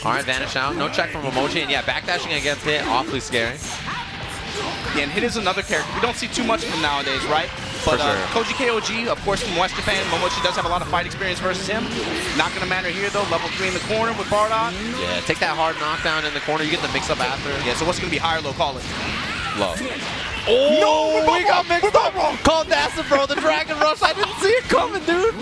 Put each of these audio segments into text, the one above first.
Alright, vanish out. No check from MOMOCHI, and yeah, backdashing against hit, awfully scary. Yeah, and Hit is another character. We don't see too much of him nowadays, right? But Koji KOG, of course, from West Japan, MOMOCHI does have a lot of fight experience versus him. Not going to matter here, though. Level 3 in the corner with Bardock. Yeah, take that hard knockdown in the corner. You get the mix-up after. Yeah, so what's going to be high or low? Call it. Low. Oh, no, we got mixed up. Called Dasa, bro. The Dragon Rush. I didn't see it coming, dude.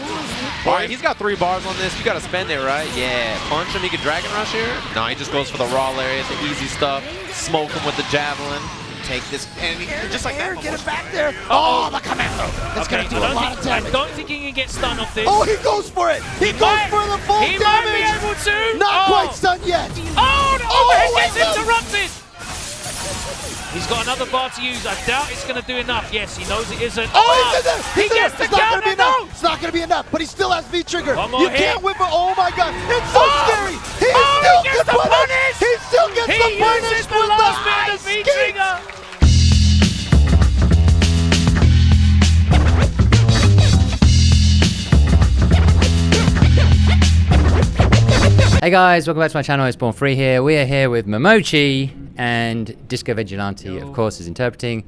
All right, he's got 3 bars on this. You got to spend it, right? Yeah. Punch him. He can Dragon Rush here. No, he just goes for the raw lariat, the easy stuff. Smoke him with the javelin. Take this, and just like that, get it back there. Oh, the commando. That's going to do a lot of damage. I don't think he can get stunned off this. Oh, he goes for it. He goes for the full damage. He might be able to. Not quite stunned yet. Oh, no. Overhead gets interrupted. He's got another bar to use. I doubt it's going to do enough. Yes, he knows it isn't. Oh, he's in there. He gets the counter. No. It's not going to be enough, but he still has V-trigger. You can't whip it. Oh, my God. It's so scary. He still gets the punish. He still gets the punish with the last bit of V-trigger. Hey guys, welcome back to my channel. It's Born Free here. We are here with MOMOCHI, and Disco Vigilante, of course, is interpreting.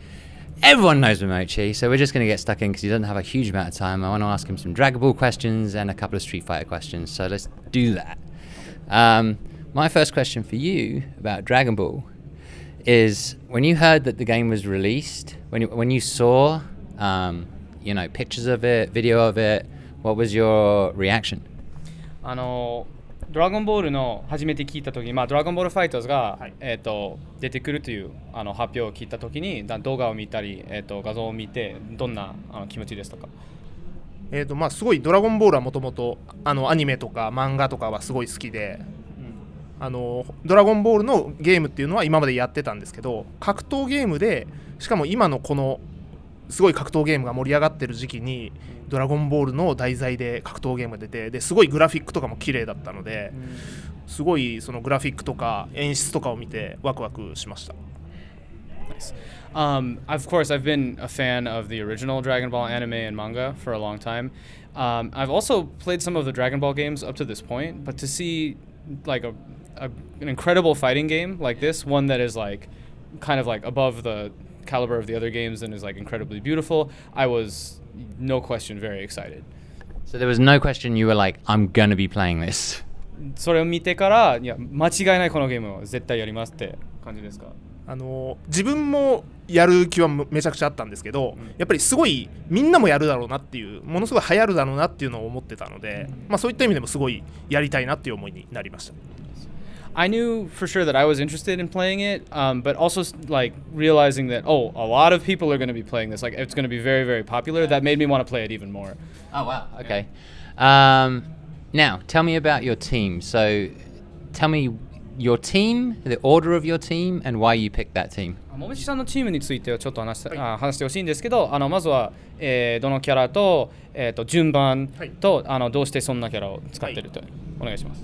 Everyone knows MOMOCHI, so we're just going to get stuck in because he doesn't have a huge amount of time. I want to ask him some Dragon Ball questions and a couple of Street Fighter questions, so let's do that. My first question for you about Dragon Ball is, when you heard that the game was released, when you saw pictures of it, video of it, what was your reaction? ドラゴンボールの初めて聞いたときに、ドラゴンボールファイターズが、出てくるという発表を聞いたときに、動画を見たり、画像を見て、どんな気持ちでしたか？すごいドラゴンボールはもともとアニメとか漫画とかはすごい好きで、ドラゴンボールのゲームっていうのは今までやってたんですけど、格闘ゲームで、しかも今のこのすごい格闘ゲームが盛り上がってる時期にドラゴンボールの題材で格闘ゲームが出て、ですごいグラフィックとかも綺麗だったので、すごいそのグラフィックとか演出とかを見てワクワクしました。Nice. Of course, I've been a fan of the original Dragon Ball anime and manga for a long time. I've also played some of the Dragon Ball games up to this point, but to see like an incredible fighting game like this, one that is like kind of like above the caliber of the other games and is like incredibly beautiful, I was no question very excited. So there was no question you were like, I'm gonna be playing this. それを見てから、いや間違いないこのゲームを絶対やりますって感じですか？自分もやる気はめちゃくちゃあったんですけど、やっぱりすごいみんなもやるだろうなっていう、ものすごい流行るだろうなっていうのを思ってたので、そういった意味でもすごいやりたいなっていう思いになりました。I knew for sure that I was interested in playing it, but also like realizing that, a lot of people are going to be playing this. Like it's going to be very, very popular. That made me want to play it even more. Oh, wow. Okay. Now, tell me about your team. So tell me your team, the order of your team, and why you picked that team. ももちさんのチームについてはちょっと話してほしいんですけど、まずは、どのキャラと、順番と、どうしてそんなキャラを使ってると、お願いします。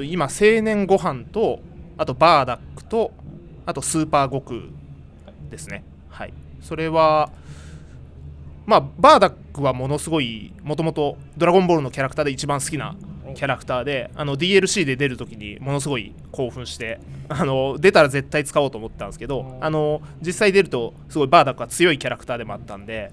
今青年ご飯と、あとバーダックと、あとスーパー悟空ですね。はい。それはバーダックはものすごいもともとドラゴンボールのキャラクターで一番好きなキャラクターで、DLC で出るときにものすごい興奮して、出たら絶対使おうと思ったんですけど、実際出るとすごいバーダックは強いキャラクターでもあったんで、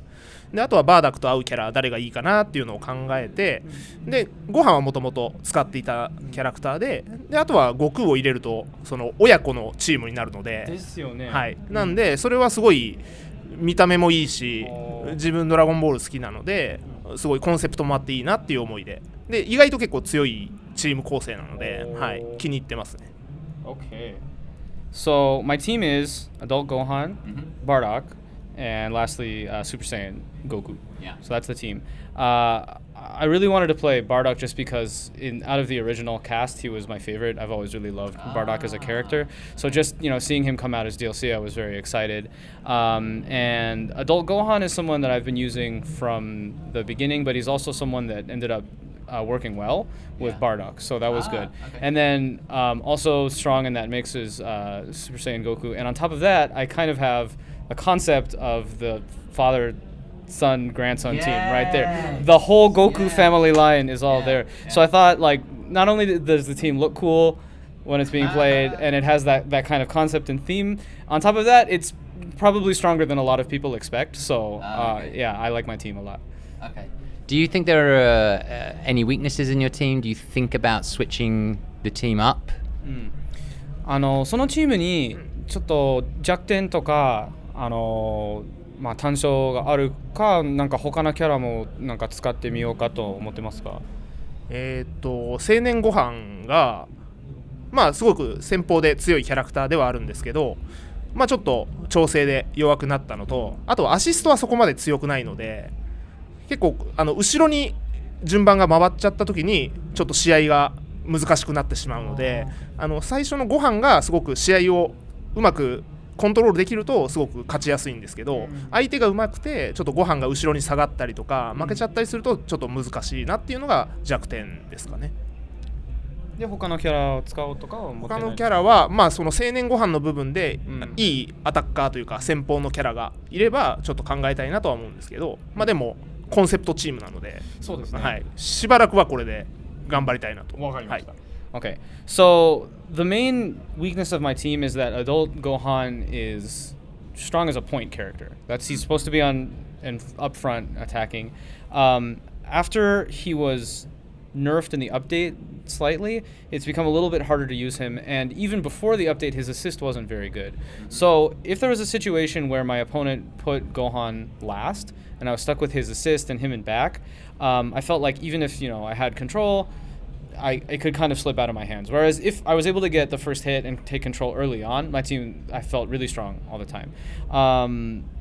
あとはバーダックと合うキャラ誰がいいかなっていうのを考えて、でご飯はもともと使っていたキャラクターで、あとは悟空を入れるとその親子のチームになるので、ですよね。はい。なんでそれはすごい見た目もいいし、自分ドラゴンボール好きなので、すごいコンセプトもあっていいなっていう思いで、意外と結構強いチーム構成なので、はい、気に入ってますね。Okay. So my team is Adult Gohan, Bardock, and lastly Super Saiyan Goku. Yeah. So that's the team. I really wanted to play Bardock just because out of the original cast, he was my favorite. I've always really loved Bardock as a character. So just, seeing him come out as DLC, I was very excited. And Adult Gohan is someone that I've been using from the beginning, but he's also someone that ended up working well with Bardock, so that was good. Okay. And then also strong in that mix is Super Saiyan Goku. And on top of that, I kind of have a concept of the father-son, grandson team right there. The whole Goku family line is all there. So I thought, like, not only does the team look cool, when it's being played, and it has that kind of concept and theme. On top of that, it's probably stronger than a lot of people expect. So yeah, I like my team a lot. Okay. Do you think there are any weaknesses in your team? Do you think about switching the team up? そのチームにちょっと弱点とかまあ短所があるか、なんか他のキャラもなんか使ってみようかと思ってますか？青年ご飯がまあすごく先方で強いキャラクターではあるんですけど、まあちょっと調整で弱くなったのと、あとアシストはそこまで強くないので、結構後ろに順番が回っちゃった時にちょっと試合が難しくなってしまうので、最初のご飯がすごく試合をうまくコントロールできるとすごく勝ちやすいんですけど、相手がうまくてちょっとご飯が後ろに下がったりとか負けちゃったりするとちょっと難しいなっていうのが弱点ですかね。で他のキャラを使おうとかは思ってない？他のキャラはまあその青年ご飯の部分でいいアタッカーというか先方のキャラがいればちょっと考えたいなとは思うんですけど、まあでもコンセプトチームなので、そうですね。はい、しばらくはこれで頑張りたいなと。わかりました。Okay, so the main weakness of my team is that adult Gohan is strong as a point character. He's supposed to be on and up front attacking. After he was nerfed in the update slightly, it's become a little bit harder to use him, and even before the update his assist wasn't very good. So if there was a situation where my opponent put Gohan last and I was stuck with his assist and him in back, I felt like even if I had control, it could kind of slip out of my hands. Whereas if I was able to get the first hit and take control early on, my team, I felt really strong all the time.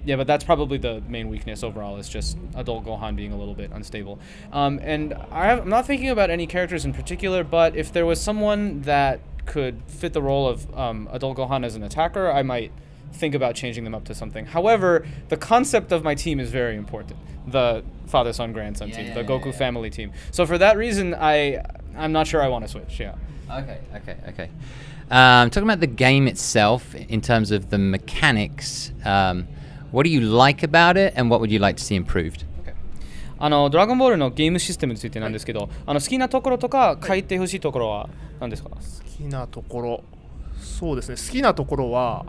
Yeah, but that's probably the main weakness overall, is just adult Gohan being a little bit unstable. And I'm not thinking about any characters in particular, but if there was someone that could fit the role of adult Gohan as an attacker, I might think about changing them up to something. However, the concept of my team is very important. The father, son, grandson team, the Goku family team. So for that reason, I'm not sure I want to switch. Yeah. Okay. Talking about the game itself, in terms of the mechanics, what do you like about it, and what would you like to see improved? ドラゴンボールのゲームシステムについてなんですけど、好きなところとか書いてほしいところは何ですか？好きなところ、そうですね。好きなところは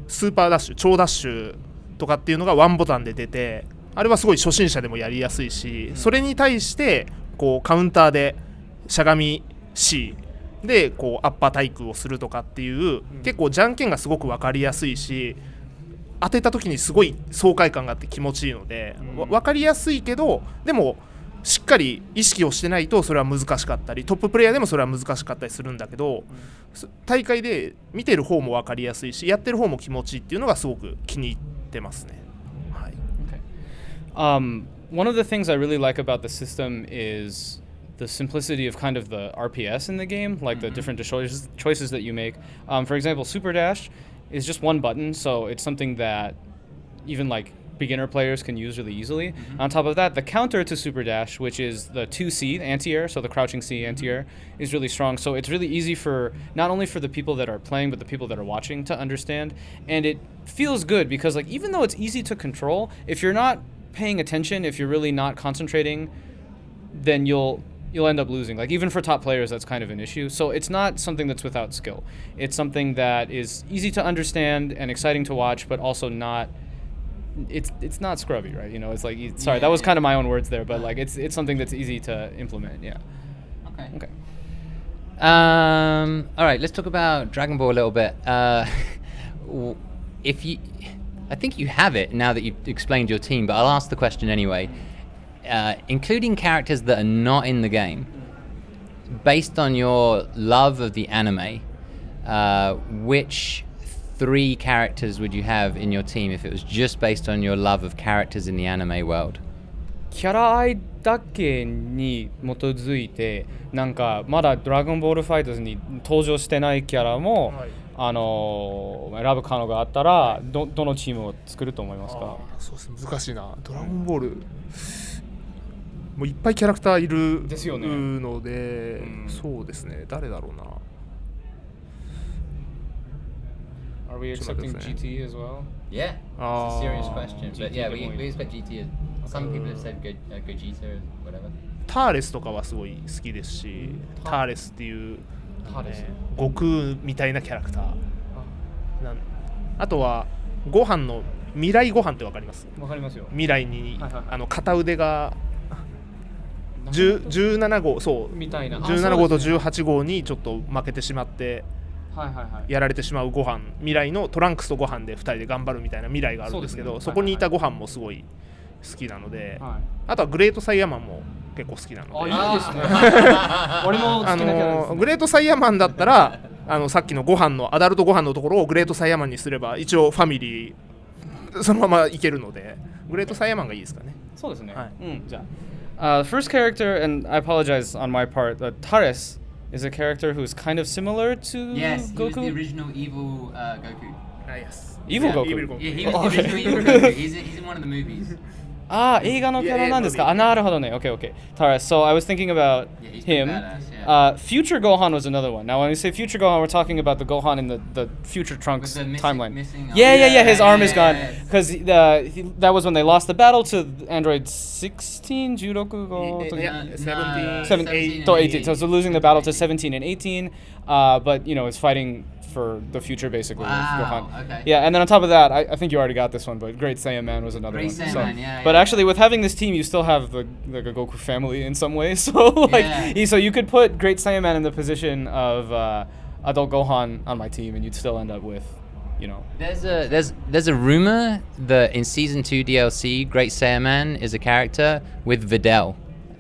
スーパーダッシュ、超ダッシュとかっていうのがワンボタンで出て、あれはすごい初心者でもやりやすいし、それに対してこうカウンターでしゃがみ C でこうアッパー対空をするとかっていう、結構じゃんけんがすごく分かりやすいし、当てた時にすごい爽快感があって気持ちいいので、分かりやすいけど、でもしっかり意識をしてないとそれは難しかったり、トッププレイヤーでもそれは難しかったりするんだけど、大会で見てる方も分かりやすいし、やってる方も気持ちいいっていうのがすごく気に入ってますね。はい。One of the things I really like about the system is the simplicity of kind of the RPS in the game, like the different choices that you make. For example, Super Dash is just one button, so it's something that even like beginner players can use really easily. On top of that, the counter to Super Dash, which is the 2C, the anti-air, so the crouching C anti-air, is really strong. So it's really easy for not only for the people that are playing, but the people that are watching to understand. And it feels good because like even though it's easy to control, if you're not paying attention, if you're really not concentrating, then you'll end up losing. Like even for top players, that's kind of an issue. So it's not something that's without skill. It's something that is easy to understand and exciting to watch, but also not. It's not scrubby, right? It's like sorry, that was kind of my own words there, but like it's something that's easy to implement. Yeah. Okay. All right, let's talk about Dragon Ball a little bit. I think you have it now that you've explained your team, but I'll ask the question anyway. Including characters that are not in the game, based on your love of the anime, which 3 characters would you have in your team if it was just based on your love of characters in the anime world? キャラ愛だけに基づいて、なんかまだドラゴンボールファイターズに登場してないキャラも、選ぶ可能があったら、どのチームを作ると思いますか？そうですね、難しいな。ドラゴンボールもういっぱいキャラクターいるので、そうですね、誰だろうな。Are we accepting GT as well? Yeah, it's a serious question. But yeah, we expect GT. Some people have said Gogeta or whatever. ターレスとかはすごい好きですし、ターレスっていう悟空みたいなキャラクターあとはご飯の未来ご飯ってわかります？わかりますよ。未来に、はいはい片腕が17号そうみたいな17号と18号にちょっと負けてしまってはいはいはい。やられてしまうご飯未来のトランクスとご飯で2人で頑張るみたいな未来があるんですけど そこにいたご飯もすごい好きなので、はい、あとはグレートサイヤマンも結構好きなので、いいですね。俺も好きなキャラです、ね。グレートサイヤマンだったらさっきのご飯のアダルトご飯のところをグレートサイヤマンにすれば一応ファミリーそのままいけるのでグレートサイヤマンがいいですかね。そうですね。はい。じゃあ、first character, and I apologize on my part, but Taris is a character who's kind of similar to Yes, he was Goku. the original evil Goku. Yes. Evil Goku. Evil Goku. Yeah, he was the original evil Goku. He's in one of the movies. 映画のキャラなんですか？なるほどね。Okay, okay. Taris. So I was thinking about Yeah, he's pretty him. badass, yeah. Future Gohan was another one. Now, when we say Future Gohan, we're talking about the Gohan in the Future Trunks With the timeline. missing Yeah. His arm is gone yes. because that was when they lost the battle to Android 16, 16 go. 17 to 18. So losing the battle to 17 and 18, but it's fighting for the future basically. Wow, with Gohan. okay. Yeah, and then on top of that, I think you already got this one, but Great Saiyaman was another Great one. Saiyaman, yeah, But yeah. actually, with having this team, you still have the Goku family in some ways. So so you could put Great Saiyaman in the position of adult Gohan on my team, and you'd still end up with. There's a rumor that in season 2 DLC, Great Saiyaman is a character with Videl,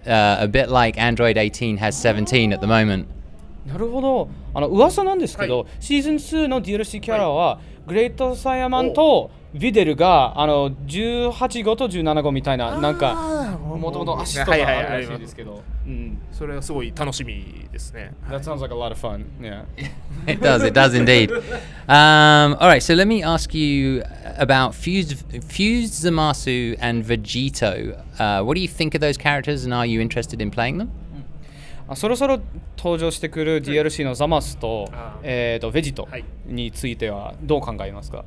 a bit like Android 18 has 17 at the moment. なるほど。噂なんですけど、シーズン2の DLC キャラは、グレートサイヤマンとビデルが18号と17号みたいな、なんかもともと足とかあるらしいですけど、それはすごい楽しみですね。That sounds like a lot of fun. Yeah. It does indeed. All right, so let me ask you about Fused Zamasu and Vegito. What do you think of those characters, and are you interested in playing them? そろそろ登場してくる DLC のザマスとベジトについてはどう考えますか？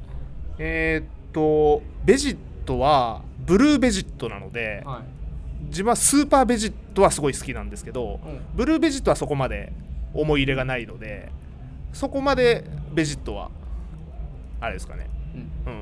ベジットはブルーベジットなので、自分はスーパーベジットはすごい好きなんですけど、ブルーベジットはそこまで思い入れがないので、そこまでベジットはあれですかね、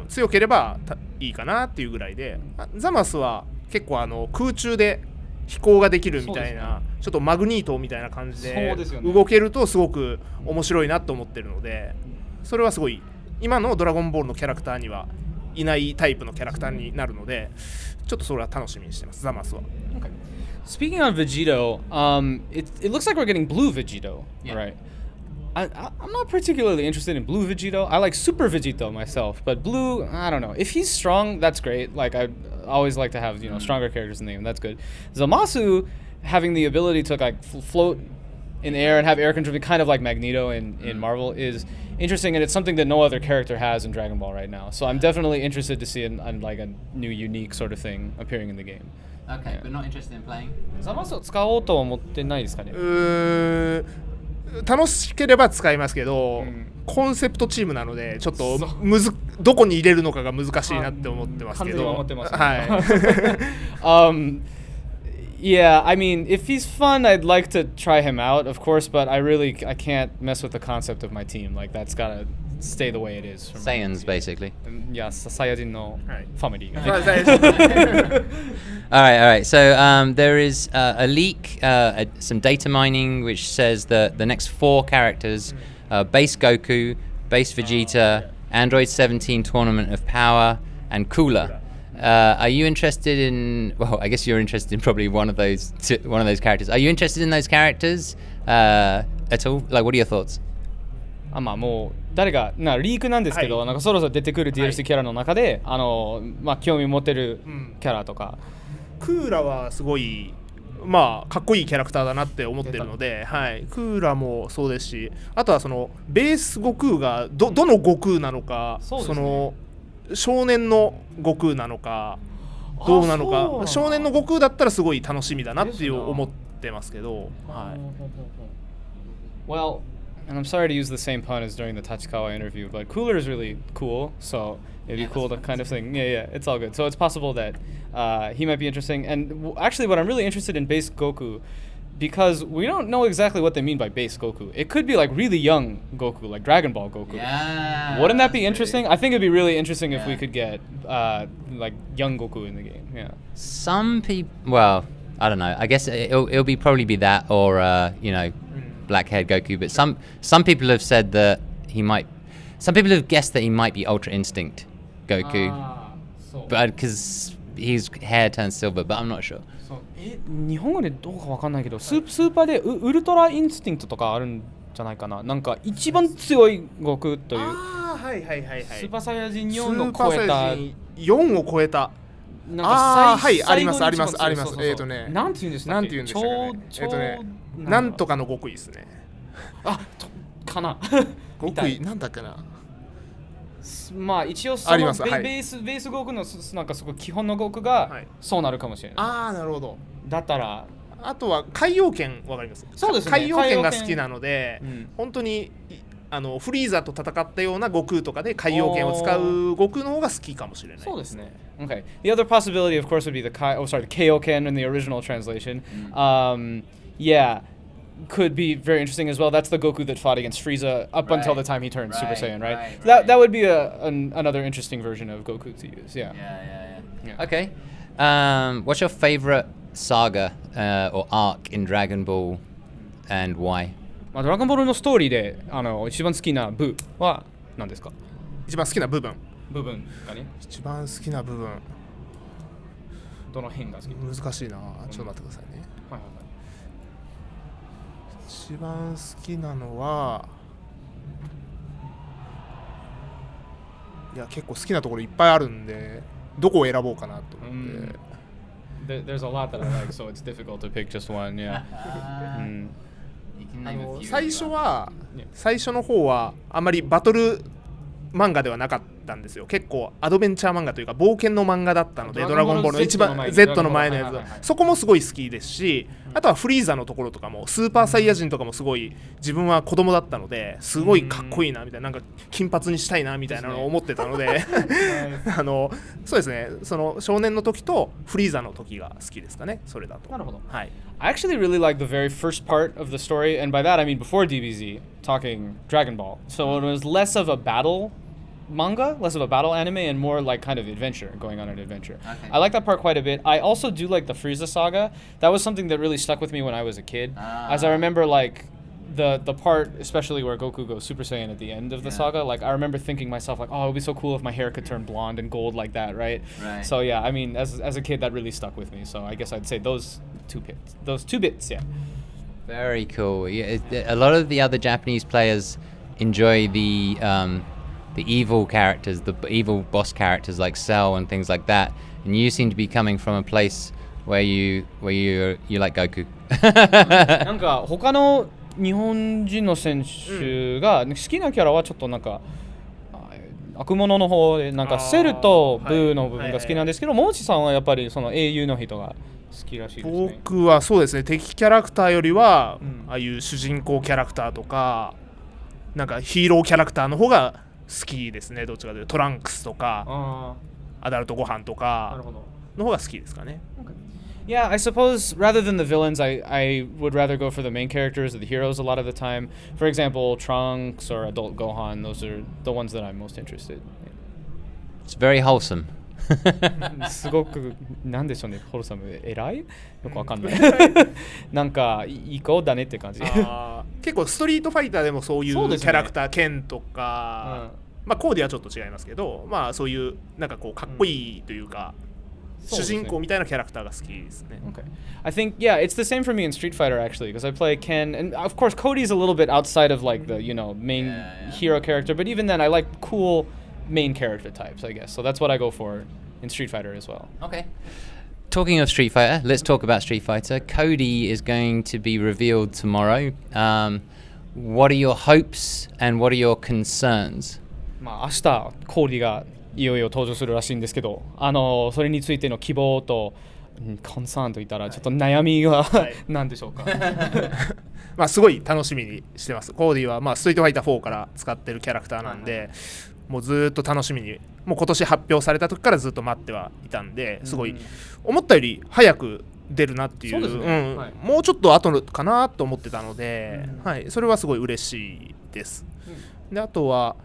強ければいいかなっていうぐらいで、ザマスは結構空中で飛行ができるみたいな、ちょっとマグニートみたいな感じで動けるとすごく面白いなと思ってるので、それはすごい今のドラゴンボールのキャラクターにはいないタイプのキャラクターになるので、ちょっとそれは楽しみにしてます、ザマスは。Okay. Speaking on Vegito, it looks like we're getting blue Vegito, right? I'm not particularly interested in blue Vegito. I like Super Vegito myself, but blue, I don't know. If he's strong, that's great. Like I always like to have stronger characters in the game. That's good. Zamasu having the ability to like float in the air and have air control, kind of like Magneto in Marvel, is interesting, and it's something that no other character has in Dragon Ball right now. So I'm definitely interested to see like a new, unique sort of thing appearing in the game. Okay, but not interested in playing? Zamasu を使おうとは思ってないですかね？楽しければ使いますけど、コンセプトチームなのでちょっとどこに入れるのかが難しいなって思ってますけど、Yeah, I mean, if he's fun, I'd like to try him out, of course, but I can't mess with the concept of my team. Like, that's gotta stay the way it is. Saiyans, basically. Yeah, Saiyajin no family. All right. So there is a leak, some data mining, which says that the next 4 characters, Base Goku, Base Vegeta, Android 17 Tournament of Power, and Cooler. Are you interested in? Well, I guess you're interested in probably one of those characters. Are you interested in those characters at all? Like, what are your thoughts? まあもう誰がリークなんですけど、なんかそろそろ出てくる DLC キャラの中で、興味持てるキャラとか、クーラはすごいかっこいいキャラクターだなって思ってるので、クーラもそうですし、あとはそのベース悟空がどの悟空なのか、その少年の悟空なのかどうなのか、少年の悟空だったらすごい楽しみだなって思ってますけど、Well, and I'm sorry to use the same pun as during the Tachikawa interview, but Cooler is really cool, so it'd be cool to kind of thing. Yeah, it's all good. So it's possible that he might be interesting. And actually, what I'm really interested in Base Goku, because we don't know exactly what they mean by base Goku. It could be like really young Goku, like Dragon Ball Goku. Yeah. Wouldn't that be interesting? I think it'd be really interesting if we could get like young Goku in the game. Yeah. Some people, well, I don't know. I guess it'll be probably be that or you know, black-haired Goku. But some people have said that he might. Some people have guessed that he might be Ultra Instinct Goku, but because his hair turns silver. But I'm not sure. 日本語でどうかわかんないけど、スーパーでウルトラインスティンクトとかあるんじゃないかな。なんか一番強い悟空という。はいはいはいはい。スーパーサイヤ人4を超えた。4を超えた。なんかはいありますありますあります。なんて言うんですか。なんて言うんですかね。なんとかの極意ですね。かな。極意なんだっけな。まあ一応そのベース語句のなんかそこ基本の語句がそうなるかもしれない。ああなるほど。だったらあとは海洋圏わかります。そうですね。海洋圏が好きなので、本当にフリーザと戦ったような悟空とかで海洋圏を使う悟空の方が好きかもしれない。そうですね。Okay. The other possibility, of course, would be the Kaioken in the original translation. Yeah. Could be very interesting as well. That's the Goku that fought against Frieza up until the time he turned Super Saiyan, right? That would be another interesting version of Goku to use. Yeah. Okay. What's your favorite saga or arc in Dragon Ball and why? まあドラゴンボールのストーリーで一番好きな部は何ですか？一番好きな部分かね。一番好きな部分。どの辺が好き？難しいな。ちょっと待ってくださいね。一番好きなのはいや結構好きなところいっぱいあるんでどこを選ぼうかなと思って。There's a lot that I like, so it's difficult to pick just one. Yeah. 最初の方はあまりバトル漫画ではなかったんですよ。結構アドベンチャー漫画というか冒険の漫画だったので、ドラゴンボールの一番 Z の前のやつはそこもすごい好きですし、あとはフリーザのところとかもスーパーサイヤ人とかもすごい自分は子供だったのですごいかっこいいなみたいな、なんか金髪にしたいなみたいなのを思ってたのでそうですね、その少年の時とフリーザの時が好きですかね。それだと。なるほど。はい。I actually really like the very first part of the story, and by that I mean before DBZ, talking Dragon Ball. So it was less of a battle manga, less of a battle anime, and more like kind of adventure, going on an adventure. Okay. I like that part quite a bit. I also do like the Frieza saga. That was something that really stuck with me when I was a kid. As I remember, like the part, especially where Goku goes Super Saiyan at the end of the saga, like I remember thinking myself, like, oh, it would be so cool if my hair could turn blonde and gold like that, right? So yeah, I mean, as a kid, that really stuck with me. So I guess I'd say those two bits, yeah. Very cool. Yeah, a lot of the other Japanese players enjoy the evil characters, the evil boss characters like Cell and things like that. And you seem to be coming from a place where you like Goku. なんか他の日本人の選手が好きなキャラはちょっとなんか悪者の方でなんかセルとブーの部分が好きなんですけど、モーチさんはやっぱりその英雄の人が好きらしいですね。僕はそうですね、敵キャラクターよりは、ああいう主人公キャラクターとかなんかヒーローキャラクターの方が好きですね。どっちかというとトランクスとかアダルトご飯とかの方が好きですかね。Yeah, I suppose rather than the villains, I would rather go for the main characters or the heroes a lot of the time. For example, Trunks or Adult Gohan, those are the ones that I'm most interested in. It's very wholesome. すごくなんでしょうね、ホルサム偉い？よくわかんない。なんかいい子だねって感じ。結構ストリートファイターでもそういうキャラクター、ケンとか、まあコーディはちょっと違いますけど、まあそういうなんかこうかっこいいというか。主人公みたいなキャラクターが好きですね。Okay. I think yeah, it's the same for me in Street Fighter actually, because I play Ken, and of course Cody's a little bit outside of like the main hero character, but even then I like cool main character types, I guess. So that's what I go for in Street Fighter as well. Okay. Talking of Street Fighter, let's talk about Street Fighter. Cody is going to be revealed tomorrow. What are your hopes and what are your concerns? まあ明日コーディがいよいよ登場するらしいんですけど、それについての希望とコンサーンといったらちょっと悩みが、何でしょうか。まあすごい楽しみにしてます。コーディはまあストリートファイター4から使ってるキャラクターなんで、もうずっと楽しみに、もう今年発表された時からずっと待ってはいたんで、すごい思ったより早く出るなっていう、そうですね、はい、もうちょっと後かなと思ってたので、はい、それはすごい嬉しいです。であとは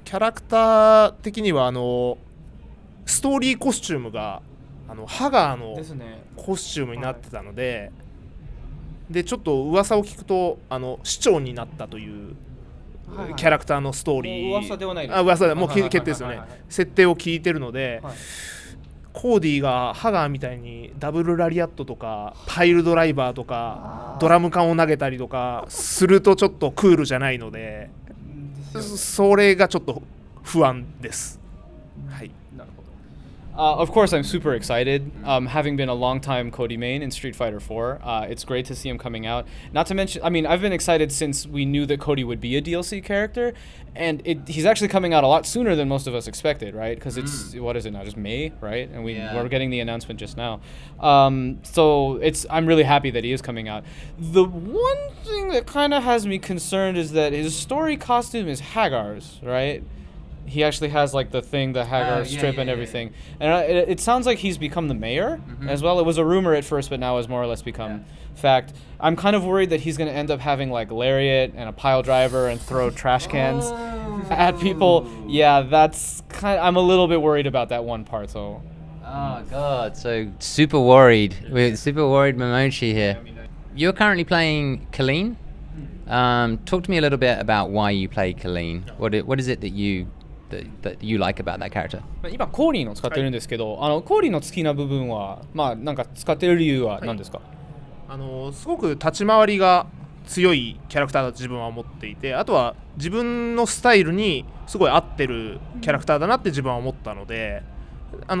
キャラクター的にはストーリーコスチュームがハガーのコスチュームになってたので、でちょっと噂を聞くと市長になったというキャラクターのストーリー、噂ではないです。噂でもう決定ですよね。設定を聞いてるので、コーディがハガーみたいにダブルラリアットとかパイルドライバーとかドラム缶を投げたりとかするとちょっとクールじゃないので、それがちょっと不安です。はい。Of course, I'm super excited. Having been a long-time Cody main in Street Fighter 4, it's great to see him coming out. Not to mention, I mean, I've been excited since we knew that Cody would be a DLC character, and he's actually coming out a lot sooner than most of us expected, right? Because it's what is it now, just May, right? And we're getting the announcement just now. So I'm really happy that he is coming out. The one thing that kind of has me concerned is that his story costume is Hagar's, right? He actually has like the thing, the Hagar strip and everything. And it sounds like he's become the mayor as well. It was a rumor at first, but now has more or less become fact. I'm kind of worried that he's going to end up having like lariat and a pile driver and throw trash cans at people. Yeah, that's I'm a little bit worried about that one part, so. Oh god, so super worried. We're super worried Momochi here. You're currently playing Kolin. Talk to me a little bit about why you play Kolin. What is it that you like about that character? 今コーリンを使ってるんですけど、コーリンの好きな部分は、まあなんか使ってる理由は何ですか？すごく立ち回りが強いキャラクターだと自分は思っていて、あとは自分のスタイルにすごい合ってるキャラクターだなって自分は思ったので、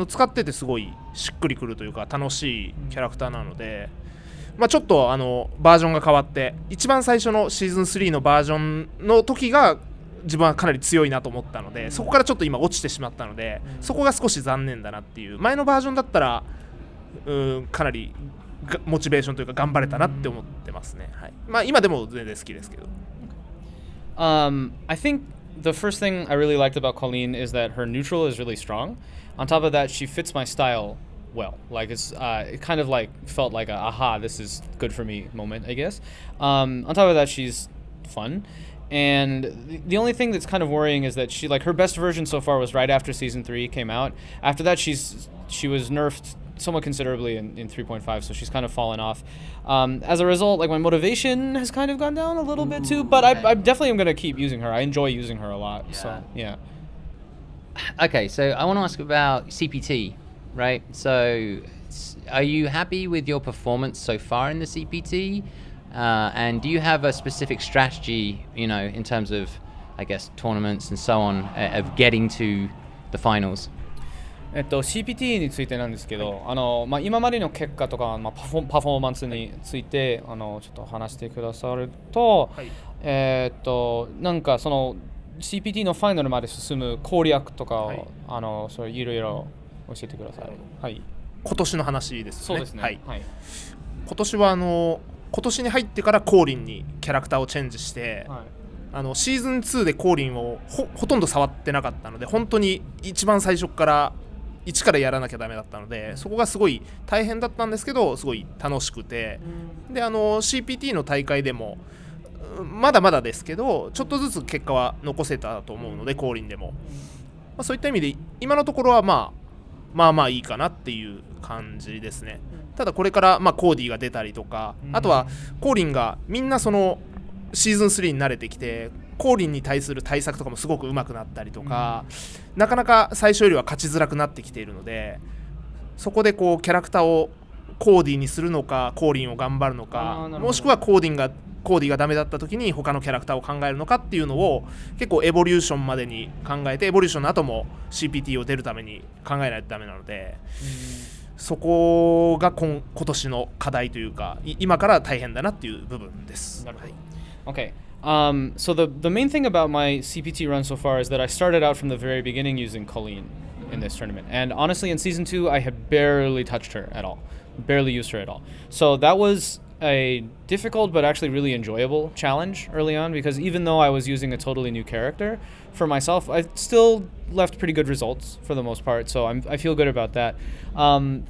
使っててすごいしっくりくるというか楽しいキャラクターなので、まあ、ちょっとバージョンが変わって一番最初のシーズン3のバージョンの時が自分はかなり強いなと思ったので、そこからちょっと今落ちてしまったので、そこが少し残念だなっていう。前のバージョンだったらかなりモチベーションというか頑張れたなって思ってますね。はい、まあ今でも全然好きですけど。I think the first thing I really liked about Kolin is that her neutral is really strong. On top of that, she fits my style well. Like it kind of like felt like a aha, this is good for me moment, I guess. On top of that, she's fun. And the only thing that's kind of worrying is that she, like, her best version so far was right after season 3 came out. After that, she was nerfed somewhat considerably in 3.5, so she's kind of fallen off. As a result, like, my motivation has kind of gone down a little bit too, but I definitely am going to keep using her. I enjoy using her a lot, so yeah. Okay, so I want to ask about CPT, right? So are you happy with your performance so far in the CPT? And do you have a specific strategy, you know, in terms of, I guess, tournaments and so on, of getting to the finals? CPT についてなんですけど、まあ、今までの結果とか、まあ、パフォーマンスについてちょっと話してくださると、はい、なんかその CPT のファイナルまで進む攻略とかを、はい、それいろいろ教えてください。はい。今年の話ですね。そうですね。はい。はい、今年は今年に入ってからコーリンにキャラクターをチェンジして、はい、シーズン2でコーリンを ほとんど触ってなかったので、本当に一番最初から一からやらなきゃダメだったので、そこがすごい大変だったんですけど、すごい楽しくて、でCPT の大会でもまだまだですけどちょっとずつ結果は残せたと思うので、コーリンでも、まあ、そういった意味で今のところはまあいいかなっていう感じですね。ただこれから、まあ、コーディが出たりとか、あとはコーリンがみんなそのシーズン3に慣れてきて、コーリンに対する対策とかもすごく上手くなったりとか、なかなか最初よりは勝ちづらくなってきているので、そこでこうキャラクターをコーディにするのか、コーリンを頑張るのか、もしくはコーディがダメだった時に他のキャラクターを考えるのかっていうのを結構エボリューションまでに考えて、エボリューションの後も CPT を出るために考えないとダメなので、そこが今年の課題というか、今から大変だなっていう部分です。なるほど。Okay. So the main thing about my CPT run so far is that I started out from the very beginning using Kolin in this tournament. And honestly, in Season 2, I had barely touched her at all. Barely used her at all. So that was a difficult but actually really enjoyable challenge early on, because even though I was using a totally new character for myself, I still left pretty good results for the most part, so I feel good about that.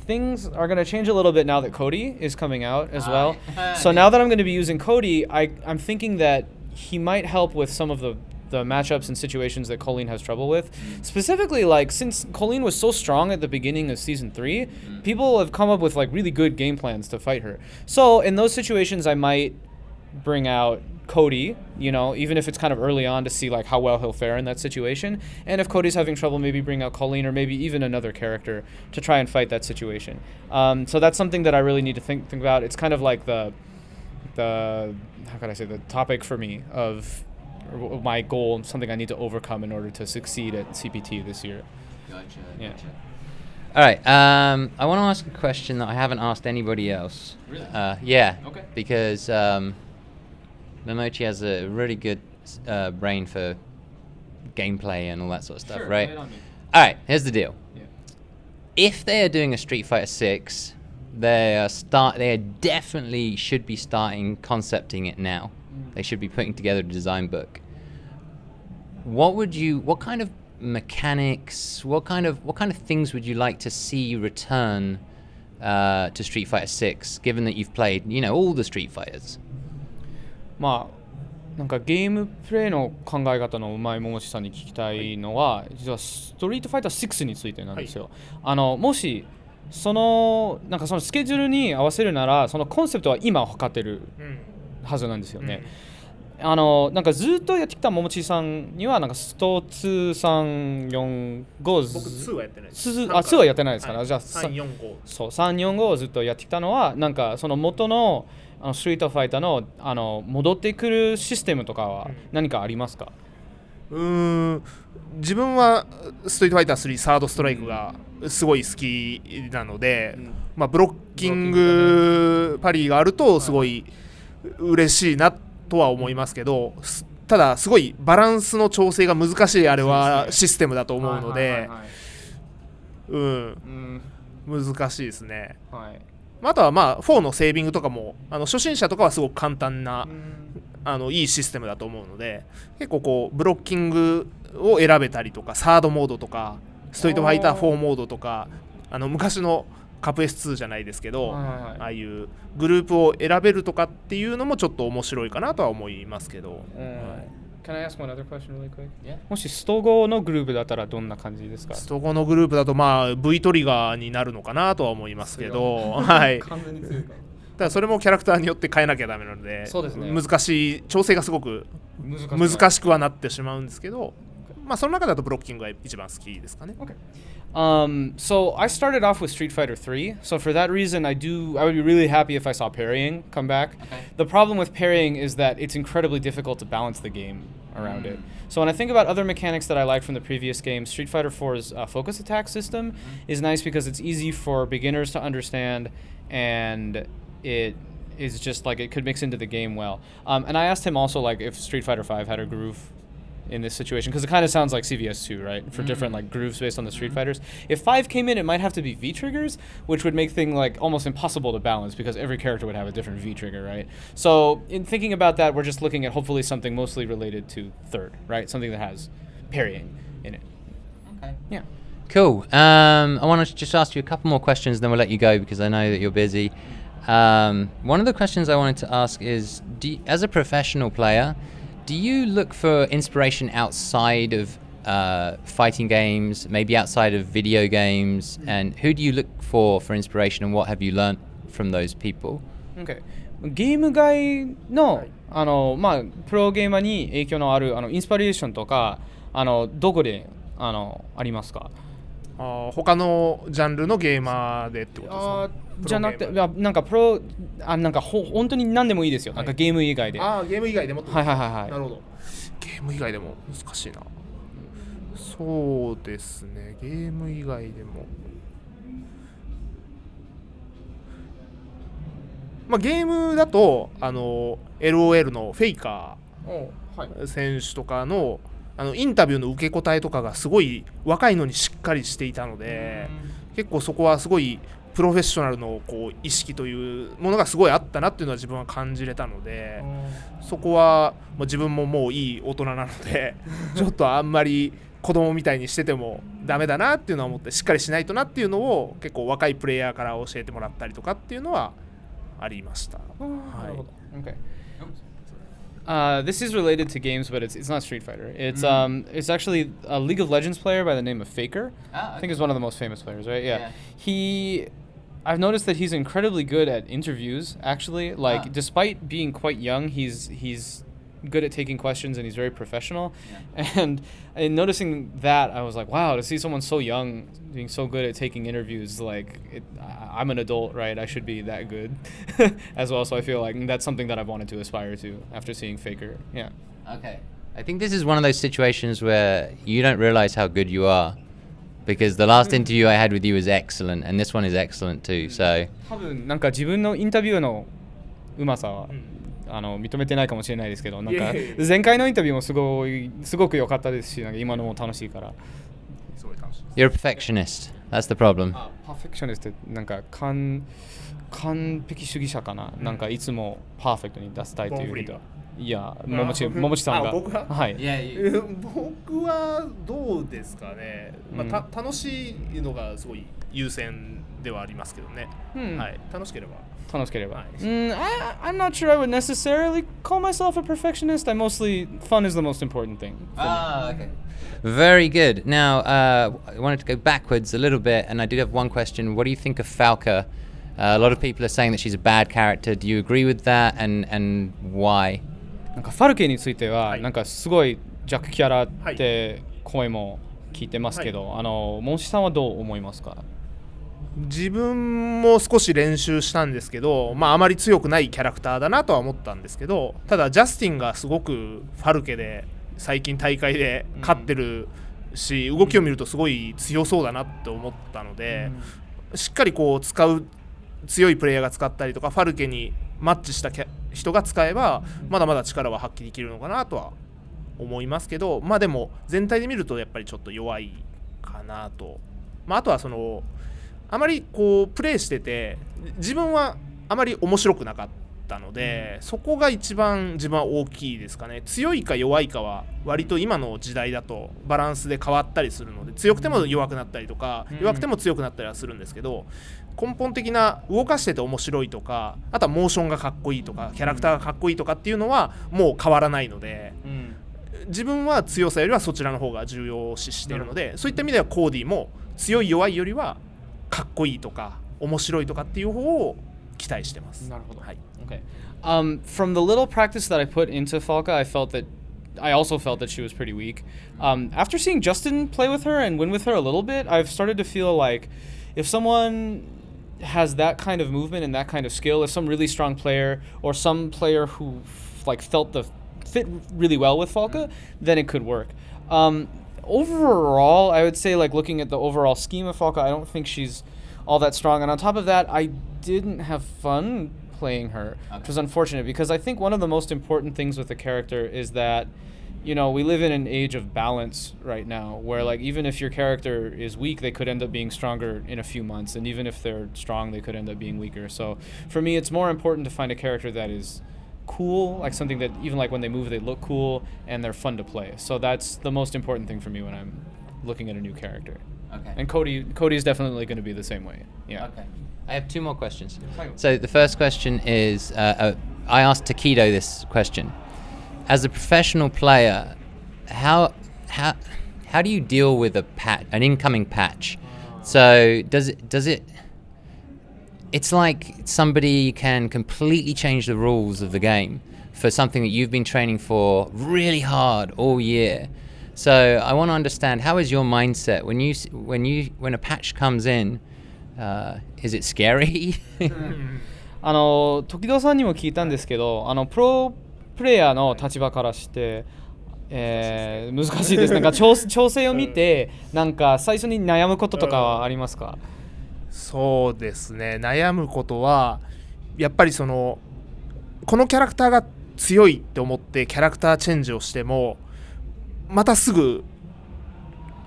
Things are going to change a little bit now that Cody is coming out as well. So now that I'm going to be using Cody, I'm thinking that he might help with some of the matchups and situations that Kolin has trouble with. Specifically, like, since Kolin was so strong at the beginning of Season 3, people have come up with, like, really good game plans to fight her. So in those situations, I might bring out Cody, you know, even if it's kind of early on, to see, like, how well he'll fare in that situation. And if Cody's having trouble, maybe bring out Kolin or maybe even another character to try and fight that situation. So that's something that I really need to think about. It's kind of like the how can I say, the topic for me of my goal, something I need to overcome in order to succeed at CPT this year. Gotcha. Yeah. Gotcha. All right. I want to ask a question that I haven't asked anybody else. Really? Yeah. Okay. Because Momochi has a really good brain for gameplay and all that sort of stuff, Sure, right? lay it on me. All right. Here's the deal. Yeah. If they are doing a Street Fighter 6, they definitely should be starting concepting it now. They should be putting together a design book. What kind of mechanics, what kind of things would you like to see return to Street Fighter 6, given that you've played, you know, all the Street Fighters? まあなんかゲームプレイの考え方のうまい桃地さんに聞きたいのは、実はストリートファイター6についてなんですよ。もしそのスケジュールに合わせるなら、そのコンセプトは今分かってるはずなんですよね。なんかずっとやってきた桃地さんにはなんかスト2、3、4、5、僕2はやってないです。2はやってないですから、はい、じゃあ3、4、5。そう、3、4、5をずっとやってきたのは、なんかその元のストリートファイターの戻ってくるシステムとかは何かありますか？自分はストリートファイター3サードストライクがすごい好きなので、まあ、ブロッキングパリがあるとすごい嬉しいなとは思いますけど、ただすごいバランスの調整が難しいあれはシステムだと思うので、難しいですね。あとはまあ4のセービングとかも初心者とかはすごく簡単ないいシステムだと思うので、結構こうブロッキングを選べたりとか、サードモードとかストリートファイター4モードとか、昔のカプ S2 じゃないですけど、ああいうグループを選べるとかっていうのもちょっと面白いかなとは思いますけど。Can I ask one other question really quick? Yeah. もしスト5のグループだったらどんな感じですか？スト5のグループだとまあ V トリガーになるのかなとは思いますけど、はい。完全に強いか。ただそれもキャラクターによって変えなきゃダメなので、そうですね、難しい調整がすごく難しくはなってしまうんですけど、まあその中だとブロッキングが一番好きですかね。Okay. So I started off with Street Fighter 3. So for that reason, I would be really happy if I saw parrying come back. Okay. The problem with parrying is that it's incredibly difficult to balance the game around it. So when I think about other mechanics that I like from the previous game, Street Fighter 4's focus attack system is nice because it's easy for beginners to understand, and it is just like it could mix into the game well. And I asked him also like if Street Fighter 5 had a groove in this situation, because it kind of sounds like CVS2, right? For different like grooves based on the Street Fighters. If 5 came in, it might have to be V triggers, which would make things like almost impossible to balance because every character would have a different V trigger, right? So in thinking about that, we're just looking at hopefully something mostly related to third, right? Something that has parrying in it. Okay. Yeah. Cool. I want to just ask you a couple more questions, then we'll let you go because I know that you're busy. One of the questions I wanted to ask is, as a professional player, do you look for inspiration outside of fighting games, maybe outside of video games? And who do you look for inspiration, and what have you learned from those people? Okay. ゲーム外の、まあ、プロゲーマーに影響のあるインスパレーションとかどこでありますか？他のジャンルのゲーマーでってことですか？じゃなくて、なんかなんか本当に何でもいいですよ。なんかゲーム以外で。ゲーム以外でも。はい。なるほど。ゲーム以外でも難しいな。そうですね。ゲーム以外でも。まあゲームだとLOL のフェイカー選手とかのインタビューの受け答えとかがすごい若いのにしっかりしていたので、結構そこはすごいプロフェッショナルのこう意識というものがすごいあったなっていうのは自分は感じれたので、そこはもう自分ももういい大人なのでちょっとあんまり子供みたいにしててもダメだなっていうのは思って、しっかりしないとなっていうのを結構若いプレイヤーから教えてもらったりとかっていうのはありました。はい。Okay. This is related to games, but it's not Street Fighter. It's actually a League of Legends player by the name of Faker. I think he's one of the most famous players, right? Yeah. I've noticed that he's incredibly good at interviews. Actually, like despite being quite young, he's good at taking questions and he's very professional. And in noticing that, I was like, wow, to see someone so young being so good at taking interviews, like I'm an adult, right? I should be that good as well. So I feel like that's something that I've wanted to aspire to after seeing Faker. Yeah. Okay. I think this is one of those situations where you don't realize how good you are, because the last interview I had with you was excellent, and this one is excellent too. So 多分なんか自分のインタビューのうまさは、認めてないかもしれないですけど、なんか前回のインタビューもすごく良かったですし、なんか今のも楽しいから。you're a perfectionist. That's the problem. パーフェクショニストってなんか完璧主義者かな。なんかいつもパーフェクトに出したいという人は。いや、ももちさんが。僕は、はい。僕はどうですかね。楽しいのがすごい優先ではありますけどね。はい。楽しければ。I'm not sure I would necessarily call myself a perfectionist. Fun is the most important thing. Okay. Very good. Now, I wanted to go backwards a little bit, and I did have one question. What do you think of Falke? A lot of people are saying that she's a bad character. Do you agree with that, and why? なんかファルケについては、なんかすごい弱キャラって声も聞いてますけど、モンシさんはどう思いますか？自分も少し練習したんですけど、あまり強くないキャラクターだなとは思ったんですけど、ただジャスティンがすごくファルケで最近大会で勝ってるし、動きを見るとすごい強そうだなって思ったので、しっかりこう使う強いプレイヤーが使ったりとか、ファルケにマッチした人が使えばまだまだ力は発揮できるのかなとは思いますけど、でも全体で見るとやっぱりちょっと弱いかなと。あとはあまりこうプレイしてて自分はあまり面白くなかったので、そこが一番自分は大きいですかね。強いか弱いかは割と今の時代だとバランスで変わったりするので、強くても弱くなったりとか、弱くても強くなったりはするんですけど、根本的な動かしてて面白いとか、あとはモーションがかっこいいとかキャラクターがかっこいいとかっていうのはもう変わらないので、自分は強さよりはそちらの方が重要視しているので、そういった意味ではコーディも強い弱いよりはかっこいいとか面白いとかっていう方を期待してます。なるほど。はい。Okay. From the little practice that I put into Falke, I also felt that she was pretty weak. After seeing Justin play with her and win with her a little bit, I've started to feel like if someone has that kind of movement and that kind of skill, if some really strong player or some player who felt the fit really well with Falke, then it could work. Overall, I would say looking at the overall scheme of Falke, I don't think she's all that strong. And on top of that, I didn't have fun playing her, which was unfortunate because I think one of the most important things with the character is that, we live in an age of balance right now where even if your character is weak, they could end up being stronger in a few months. And even if they're strong, they could end up being weaker. So for me, it's more important to find a character that is cool, something that even when they move they look cool and they're fun to play. So that's the most important thing for me when I'm looking at a new character. Okay. And Cody is definitely going to be the same way. Yeah. Okay. I have two more questions. So the first question is, I asked Takedo this question. As a professional player, how do you deal with an incoming patch? So does it it's like somebody can completely change the rules of the game for something that you've been training for really hard all year. So I want to understand, how is your mindset when a patch comes in? Is it scary? 時戸さんにも聞いたんですけど、プロプレイヤーの立場からして、難しいです。なんか調整を見て、なんか最初に悩むこととかはありますか？そうですね、悩むことはやっぱりこのキャラクターが強いって思ってキャラクターチェンジをしてもまたすぐ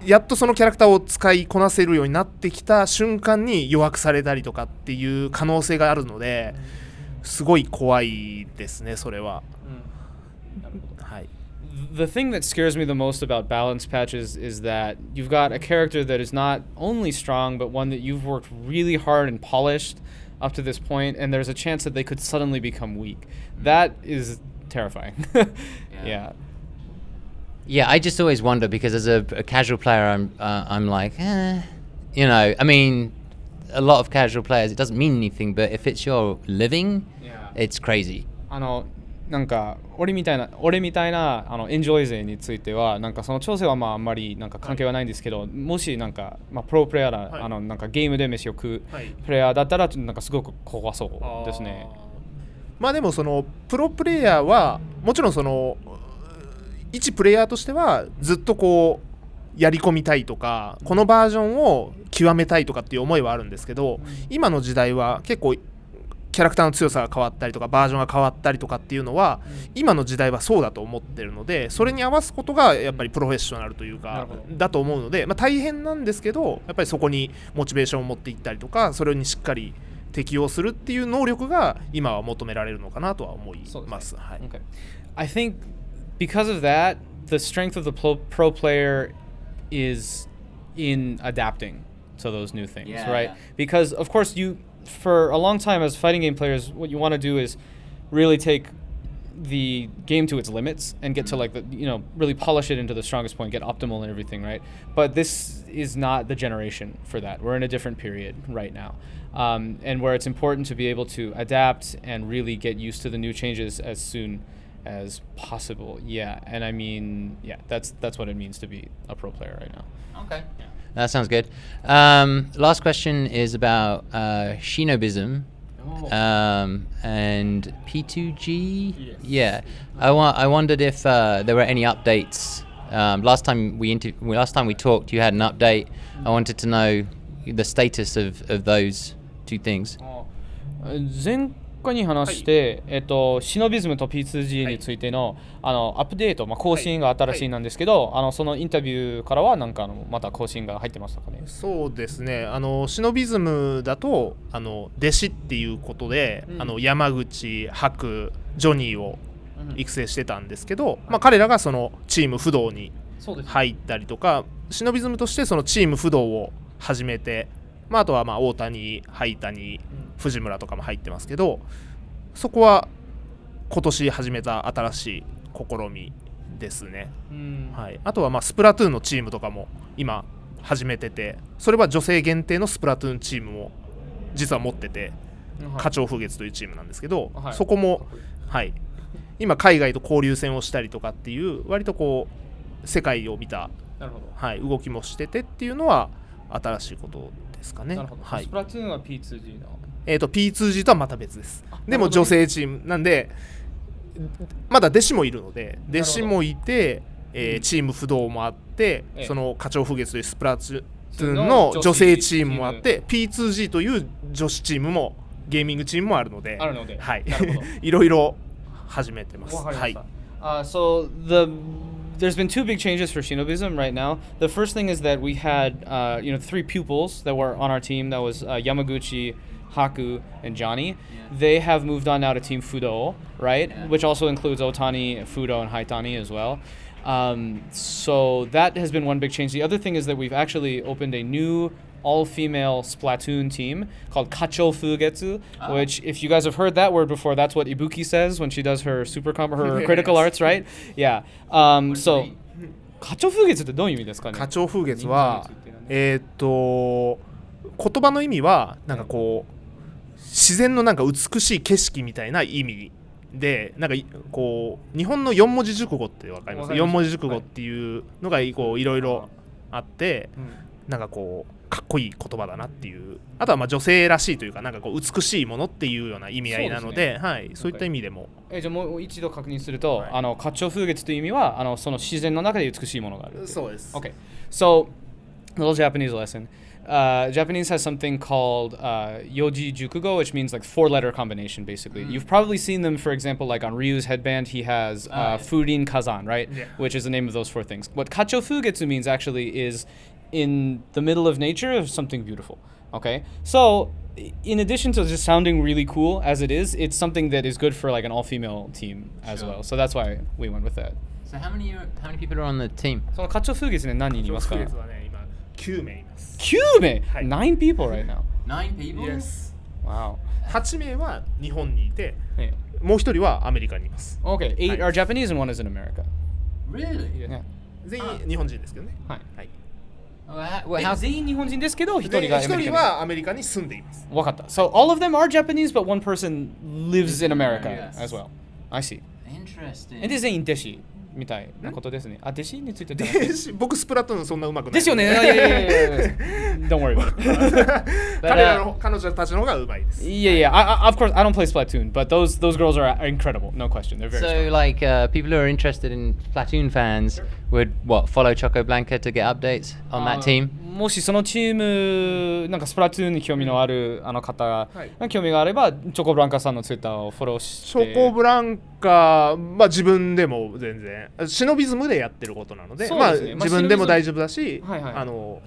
やっとそのキャラクターを使いこなせるようになってきた瞬間に弱くされたりとかっていう可能性があるので、すごい怖いですね、それは。はい。The thing that scares me the most about balance patches is that you've got a character that is not only strong, but one that you've worked really hard and polished up to this point, and there's a chance that they could suddenly become weak. That is terrifying. Yeah. Yeah, I just always wonder because as a casual player, I'm like, you know, I mean, a lot of casual players, it doesn't mean anything, but if it's your living, it's crazy. なんか俺みたいなエンジョイ勢についてはなんかその調整はまああんまりなんか関係はないんですけど、もしなんかまあプロプレイヤーな、なんかゲームで飯を食うプレイヤーだったらなんかすごく怖そうですね。まあでもそのプロプレイヤーはもちろんその一プレイヤーとしてはずっとこうやり込みたいとかこのバージョンを極めたいとかっていう思いはあるんですけど、今の時代は結構キャラクターの強さが変わったりとかバージョンが変わったりとかっていうのは今の時代はそうだと思ってるので、それに合わすことがやっぱりプロフェッショナルというかだと思うので、まあ大変なんですけどやっぱりそこにモチベーションを持っていったりとかそれにしっかり適応するっていう能力が今は求められるのかなとは思います。はい。Okay. I think because of that, the strength of the pro player is in adapting to those new things, right? Because of course for a long time as fighting game players, what you want to do is really take the game to its limits and get to like really polish it into the strongest point, get optimal and everything, right? But this is not the generation for that. We're in a different period right now, and where it's important to be able to adapt and really get used to the new changes as soon as possible. Yeah, and I mean, that's what it means to be a pro player right now. Okay. Yeah. That sounds good. Last question is about Shinobism and P2G. Yes. Yeah, I wondered if there were any updates. Last time we talked, you had an update. I wanted to know the status of those two things. 前回に話して、シノビズムと P2G についての、アップデート、更新が新しいなんですけど、そのインタビューからはなんかまた更新が入ってましたかね。そうですね。シノビズムだと弟子っていうことで、山口、白、ジョニーを育成してたんですけど、彼らがそのチーム不動に入ったりとか、シノビズムとしてそのチーム不動を始めて。あとは大谷、灰谷、藤村とかも入ってますけど、そこは今年始めた新しい試みですね。はい、あとはスプラトゥーンのチームとかも今始めてて、それは女性限定のスプラトゥーンチームも実は持ってて、花鳥風月というチームなんですけど、そこも、今海外と交流戦をしたりとかっていう割とこう世界を見た、動きもしててっていうのは新しいことですかね。スプラトゥーンは P2G のP2G とはまた別です。でも女性チームなんでまだ弟子もいるので、弟子もいて、チーム不動もあって、その花鳥風月というスプラトゥーンの女性チームもあって、P2G という女子チームもゲーミングチームもあるので、はい、いろいろ始めてます。はい。So there's been two big changes for Shinobism right now. The first thing is that we had, three pupils that were on our team. That was Yamaguchi, Haku, and Johnny. They have moved on now to Team Fudo, right? Which also includes Otani, Fudo, and Haitani as well. So that has been one big change. The other thing is that we've actually opened a new all-female Splatoon team called Kacho Fugetsu, which, if you guys have heard that word before, that's what Ibuki says when she does her super combo, her critical arts, right? Yeah. So, Kacho Fugetsu ってどういう意味ですかね？花鳥風月は、言葉の意味はなんかこう自然のなんか美しい景色みたいな意味で、なんかこう日本の4文字熟語ってわかります？4文字熟語っていうのがこういろいろあって、なんかこうかっこいい言葉だなっていう、あとは女性らしいというか、なんかこう美しいものっていうような意味合いなので、そういった意味でも。じゃあもう一度確認すると、花鳥風月という意味はその自然の中で美しいものがある。そうです。Okay. So little Japanese lesson. Japanese has something called Yoji Jukugo, which means like 4-letter combination, basically. You've probably seen them, for example, like on Ryu's headband, he has Furin Kazan, right? Yeah. Which is the name of those 4 things. What Kacho Fugetsu means actually is in the middle of nature of something beautiful. Okay? So, in addition to just sounding really cool as it is, it's something that is good for like an all-female team as well. So that's why we went with that. So how many people are on the team? そのカチョフーゲスね、何人いますか？はね、今9名います。 9名、はい 9 people right now. 9 people? Yes. Wow. 8名は日本にいて、 Yeah. もう1人はアメリカにいます。 Okay, 8 are Japanese and 1 is in America. Really? Yeah. 全員日本人ですけどね。はい。はい。 How's 全員日本人ですけど、1人で1がアメリカに。人はアメリカに住んでいます。わかった。So all of them are Japanese, but one person lives in America Yes. as well. I see. interesting? で、全員弟子みたいなことですね。あ、弟子についてで僕スプラトゥーンそんな上手くない。ですよね。いやいやいやいや Don't worry about it. 彼女たちの方が上手いです。 Yeah, of course, I don't play Splatoon, but those girls are incredible, no question. They're very So, strong. like, people who are interested in Splatoon fans would, follow Choco Blanca to get updates on that team? もしそのチームなんかスプラトゥーンに興味のあるあの方がはい興味があればチョコブランカさんのツイッターをフォローしてチョコブランカ、まあ自分でも全然シノビズムでやってることなので、そうまあですねまあ自分でも大丈夫だし、はいはい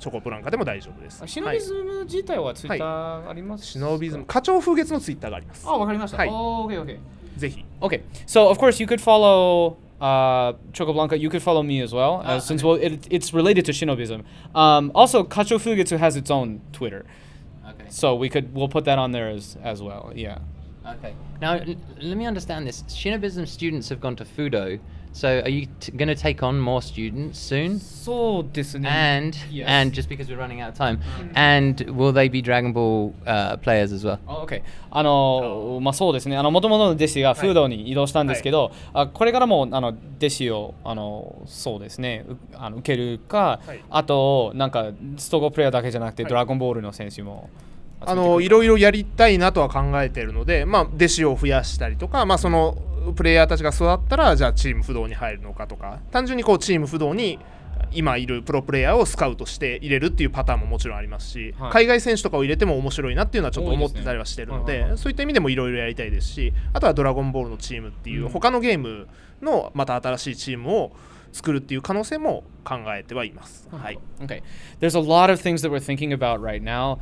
チョコブランカでも大丈夫です。シノビズム自体はツイッターありますか？シノビズム、花鳥風月のツイッターがあります。あ、わかりました。はい Okay. ぜひ。 Okay. So of course you could follow Choco Blanca. You could follow me as well, since it's related to Shinobism. Also, Kacho Fugetsu has its own Twitter, Okay. so we'll put that on there as well. Yeah. Okay. Now, let me understand this. Shinobism students have gone to Fudo, so are you going to take on more students soon? そうですね。 And just because we're running out of time, and will they be Dragon Ball players as well? OK。まあそうですね。もともとの弟子がフードに移動したんですけど、これからも弟子をそうですね。受けるか、はいあとなんかストゴプレイヤーだけじゃなくて、ドラゴンボールの選手も。いろいろやりたいなとは考えているので、まあ弟子を増やしたりとか、まあそのプレイヤーたちが育ったらじゃあチーム不動に入るのかとか、単純にこうチーム不動に今いるプロプレイヤーをスカウトして入れるっていうパターンももちろんありますし、はい海外選手とかを入れても面白いなっていうのはちょっと思ってたりはしてるので、多いですねそういった意味でもいろいろやりたいですし、あとはドラゴンボールのチームっていう他のゲームのまた新しいチームを作るっていう可能性も考えてはいます。はい。 Okay. There's a lot of things that we're thinking about right now.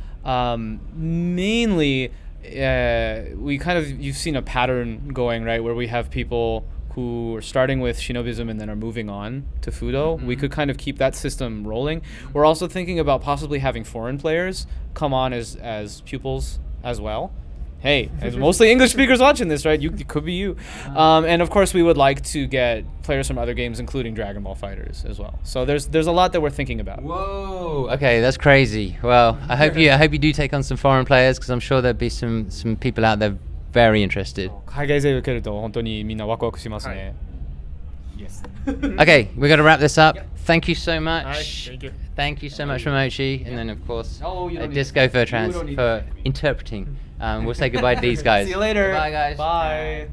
Mainly, you've seen a pattern going, right, where we have people who are starting with Shinobism and then are moving on to Fudo. We could kind of keep that system rolling. We're also thinking about possibly having foreign players come on as pupils as well. Hey, there's mostly English speakers watching this, right? It could be you. And of course, we would like to get players from other games, including Dragon Ball FighterZ as well. So there's a lot that we're thinking about. Whoa! Okay, that's crazy. Well, I hope you do take on some foreign players because I'm sure there'll be some people out there very interested. 海外勢受けると本当にみんなワクワクしますね。Yes. Okay, we're going to wrap this up. Thank you so much. Thank you. Thank you so much, Momochi, and then of course Oh, you don't need- Disco for you don't need- for interpreting. We'll say goodbye to these guys. See you later. Bye, guys. Bye.